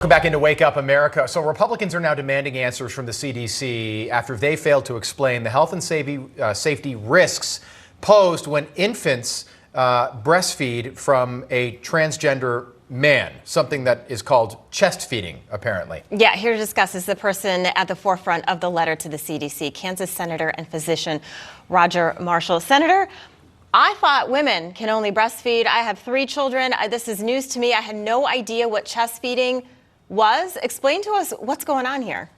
Welcome back into Wake Up America. So Republicans are now demanding answers from the CDC after they failed to explain the health and safety risks posed when infants breastfeed from a transgender man, something that is called chest feeding, apparently. Yeah, here to discuss is the person at the forefront of the letter to the CDC, Kansas Senator and physician Roger Marshall. Senator, I thought women can only breastfeed. I have 3 children. This is news to me. I had no idea what chest feeding was. Explain to us what's going on here.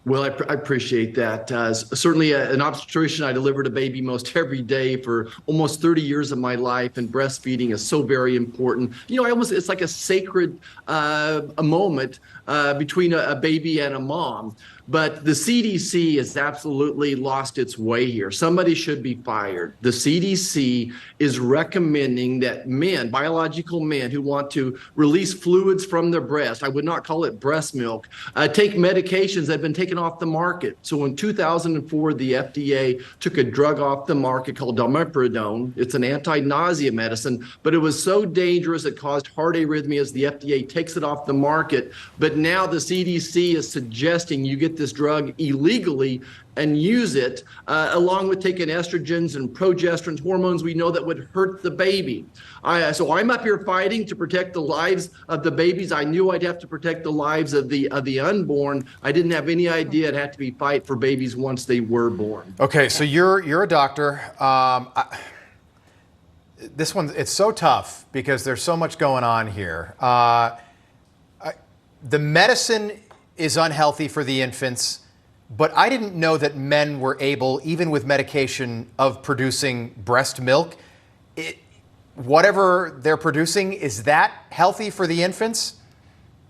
Well, I appreciate that. Certainly an obstetrician, I delivered a baby most every day for almost 30 years of my life, and breastfeeding is so very important. You know, it's like a sacred a moment between a baby and a mom. But the CDC has absolutely lost its way here. Somebody should be fired. The CDC is recommending that men, biological men who want to release fluids from their breast, I would not call it breast milk, take medications that have been taken off the market. So in 2004, the FDA took a drug off the market called domeprazole. It's an anti-nausea medicine, but it was so dangerous it caused heart arrhythmias. The FDA takes it off the market. But now the CDC is suggesting you get this drug illegally and use it along with taking estrogens and progesterones, hormones we know that would hurt the baby. So I'm up here fighting to protect the lives of the babies. I knew I'd have to protect the lives of the unborn. I didn't have any idea it had to be fight for babies once they were born. Okay, so you're a doctor. This one, it's so tough because there's so much going on here. The medicine is unhealthy for the infants, but I didn't know that men were able, even with medication, of producing breast milk. Whatever they're producing, is that healthy for the infants?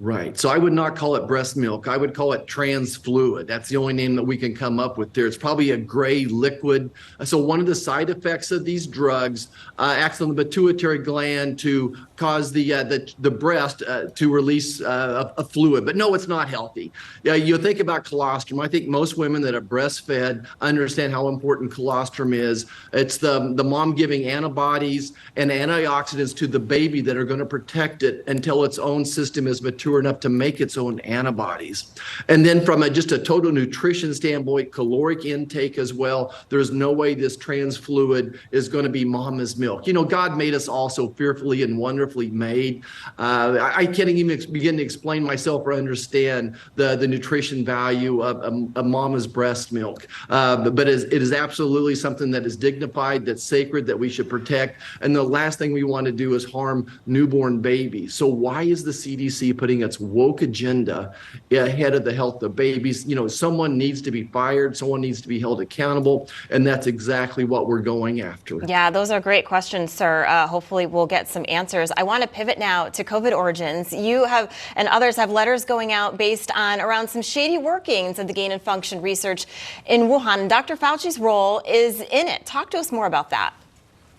Right. So I would not call it breast milk. I would call it trans fluid. That's the only name that we can come up with there. It's probably a gray liquid. So one of the side effects of these drugs acts on the pituitary gland to cause the breast to release a fluid. But no, it's not healthy. You think about colostrum. I think most women that are breastfed understand how important colostrum is. It's the mom giving antibodies and antioxidants to the baby that are going to protect it until its own system is mature enough to make its own antibodies. And then from just a total nutrition standpoint, caloric intake as well, there's no way this trans fluid is going to be mama's milk. You know, God made us all so fearfully and wonderfully made. I can't even begin to explain myself or understand the nutrition value of mama's breast milk. But it is absolutely something that is dignified, that's sacred, that we should protect. And the last thing we want to do is harm newborn babies. So why is the CDC putting its woke agenda ahead of the health of babies? You know, someone needs to be fired, someone needs to be held accountable, and that's exactly what we're going after. Yeah, those are great questions, sir. Hopefully we'll get some answers. I want to pivot now to COVID origins. You have, and others have, letters going out based on around some shady workings of the gain of function research in Wuhan. Dr. Fauci's role is in it. Talk to us more about that.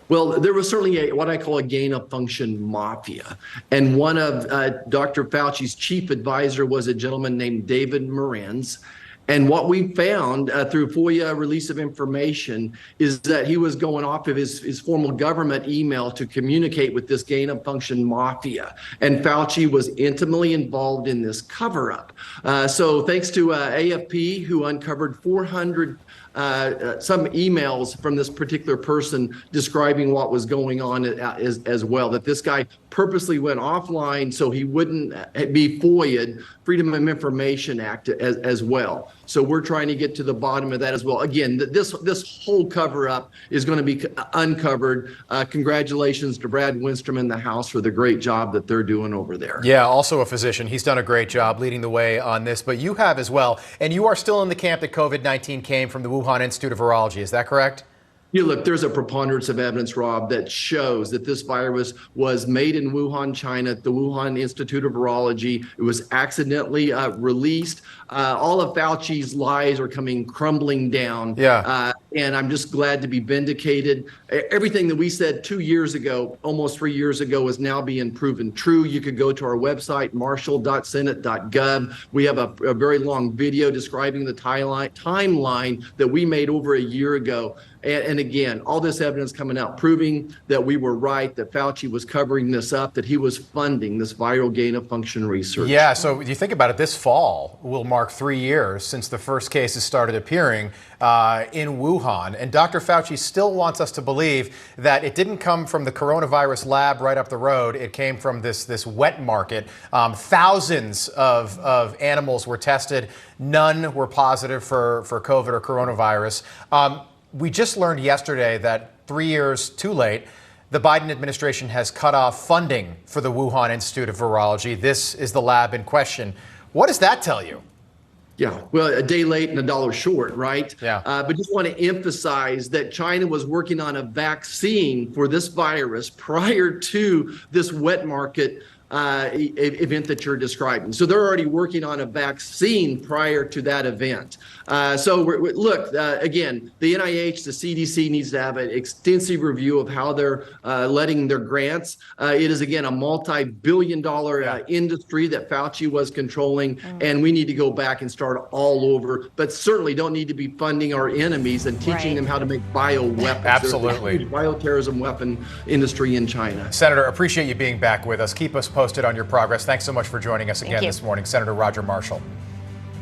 Well, there was certainly what I call a gain of function mafia. And one of Dr. Fauci's chief advisor was a gentleman named David Morenz. And what we found through FOIA release of information is that he was going off of his formal government email to communicate with this gain of function mafia. And Fauci was intimately involved in this cover-up. So thanks to AFP, who uncovered 400 some emails from this particular person describing what was going on as well, that this guy purposely went offline so he wouldn't be FOIA'd, Freedom of Information Act as well. So we're trying to get to the bottom of that as well. Again, this whole cover-up is going to be uncovered. Congratulations to Brad Winstrom and the House for the great job that they're doing over there. Yeah, also a physician. He's done a great job leading the way on this, but you have as well. And you are still in the camp that COVID-19 came from the Wuhan Institute of Virology. Is that correct? Yeah, look, there's a preponderance of evidence, Rob, that shows that this virus was made in Wuhan, China, at the Wuhan Institute of Virology. It was accidentally released. All of Fauci's lies are coming crumbling down. Yeah. And I'm just glad to be vindicated. Everything that we said 2 years ago, almost 3 years ago, is now being proven true. You could go to our website, marshall.senate.gov. We have a very long video describing the timeline that we made over a year ago. And again, all this evidence coming out proving that we were right, that Fauci was covering this up, that he was funding this viral gain of function research. Yeah, so you think about it, this fall will mark 3 years since the first cases started appearing in Wuhan. And Dr. Fauci still wants us to believe that it didn't come from the coronavirus lab right up the road. It came from this wet market. Thousands of animals were tested. None were positive for COVID or coronavirus. We just learned yesterday that 3 years too late, the Biden administration has cut off funding for the Wuhan Institute of Virology. This is the lab in question. What does that tell you? Yeah, well, a day late and a dollar short, right? Yeah. But just want to emphasize that China was working on a vaccine for this virus prior to this wet market event that you're describing. So they're already working on a vaccine prior to that event. Look, again, the NIH, the CDC needs to have an extensive review of how they're letting their grants. It is, again, a multi-billion-dollar industry that Fauci was controlling, and we need to go back and start all over, but certainly don't need to be funding our enemies and teaching them how to make bioweapons. Absolutely. There's a bioterrorism weapon industry in China. Senator, appreciate you being back with us. Keep us posted on your progress. Thanks so much for joining us again this morning, Senator Roger Marshall.